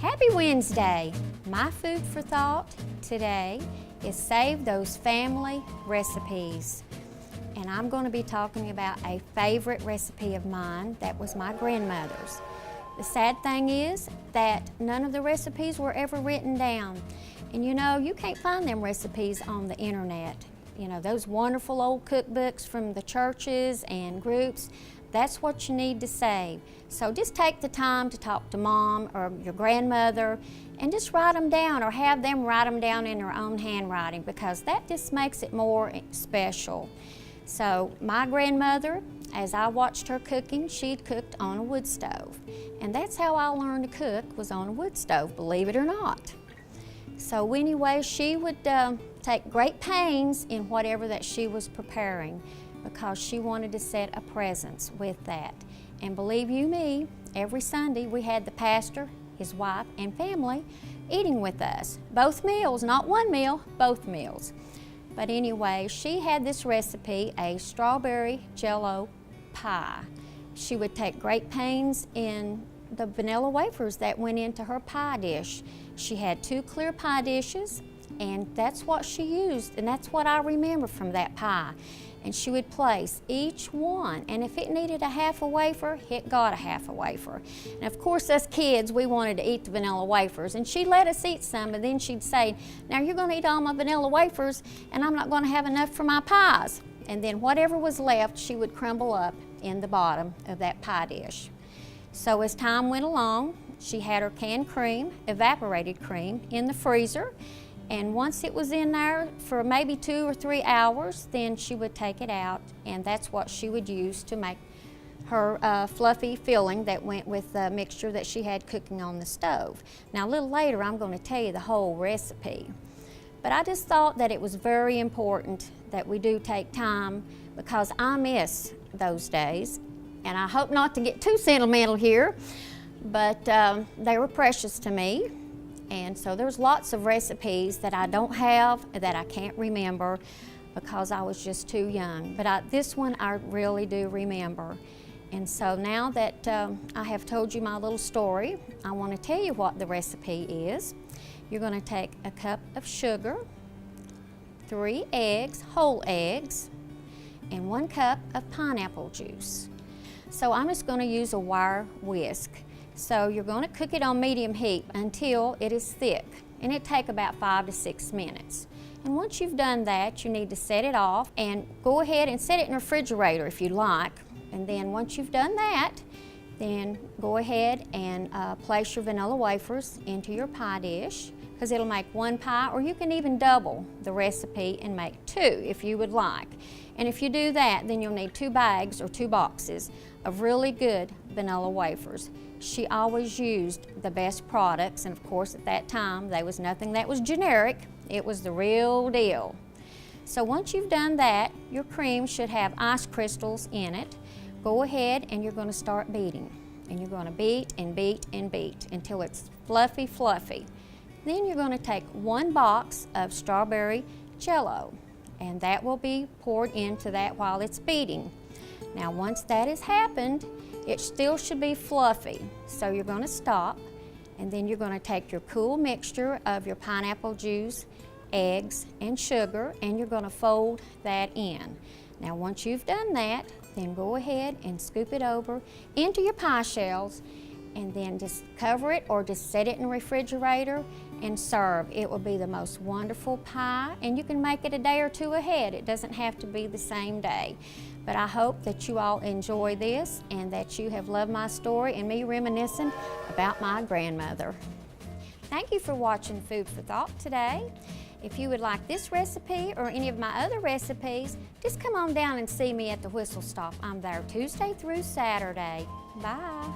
Happy Wednesday! My food for thought today is save those family recipes. And I'm going to be talking about a favorite recipe of mine that was my grandmother's. The sad thing is that none of the recipes were ever written down. And you know, you can't find them recipes on the internet. You know, those wonderful old cookbooks from the churches and groups, that's what you need to save. So just take the time to talk to mom or your grandmother and just write them down, or have them write them down in their own handwriting, because that just makes it more special. So my grandmother, as I watched her cooking, she'd cooked on a wood stove. And that's how I learned to cook, was on a wood stove, believe it or not. So anyway, she would take great pains in whatever that she was preparing, because she wanted to set a presence with that. And believe you me, every Sunday we had the pastor, his wife, and family eating with us. Both meals, not one meal, both meals. But anyway, she had this recipe, a strawberry jello pie. She would take great pains in the vanilla wafers that went into her pie dish. She had 2 clear pie dishes, and that's what she used, and that's what I remember from that pie. And she would place each one, and if it needed a half a wafer, it got a half a wafer. And of course, us kids, we wanted to eat the vanilla wafers, and she'd let us eat some, but then she'd say, now you're gonna eat all my vanilla wafers, and I'm not gonna have enough for my pies. And then whatever was left, she would crumble up in the bottom of that pie dish. So as time went along, she had her canned cream, evaporated cream, in the freezer. And once it was in there for maybe 2 or 3 hours, then she would take it out, and that's what she would use to make her fluffy filling that went with the mixture that she had cooking on the stove. Now a little later I'm going to tell you the whole recipe. But I just thought that it was very important that we do take time, because I miss those days. And I hope not to get too sentimental here, but they were precious to me. And so there's lots of recipes that I don't have, that I can't remember, because I was just too young. But this one I really do remember. And so now that I have told you my little story, I want to tell you what the recipe is. You're going to take a cup of sugar, 3 eggs, whole eggs, and 1 cup of pineapple juice. So I'm just going to use a wire whisk. So you're going to cook it on medium heat until it is thick, and it takes about 5 to 6 minutes. And once you've done that, you need to set it off and go ahead and set it in the refrigerator if you like. And then once you've done that, then go ahead and place your vanilla wafers into your pie dish, because it'll make 1 pie, or you can even double the recipe and make 2 if you would like. And if you do that, then you'll need 2 bags or 2 boxes of really good vanilla wafers. She always used the best products, and of course at that time there was nothing that was generic. It was the real deal. So once you've done that, your cream should have ice crystals in it. Go ahead and you're going to start beating. And you're going to beat and beat and beat until it's fluffy, fluffy. Then you're going to take 1 box of strawberry Jell-O, and that will be poured into that while it's beating. Now once that has happened, it still should be fluffy. So you're going to stop, and then you're going to take your cool mixture of your pineapple juice, eggs, and sugar, and you're going to fold that in. Now once you've done that, then go ahead and scoop it over into your pie shells, and then just cover it or just set it in the refrigerator and serve. It will be the most wonderful pie, and you can make it a day or 2 ahead. It doesn't have to be the same day. But I hope that you all enjoy this, and that you have loved my story and me reminiscing about my grandmother. Thank you for watching Food for Thought today. If you would like this recipe or any of my other recipes, just come on down and see me at the Whistle Stop. I'm there Tuesday through Saturday. Bye.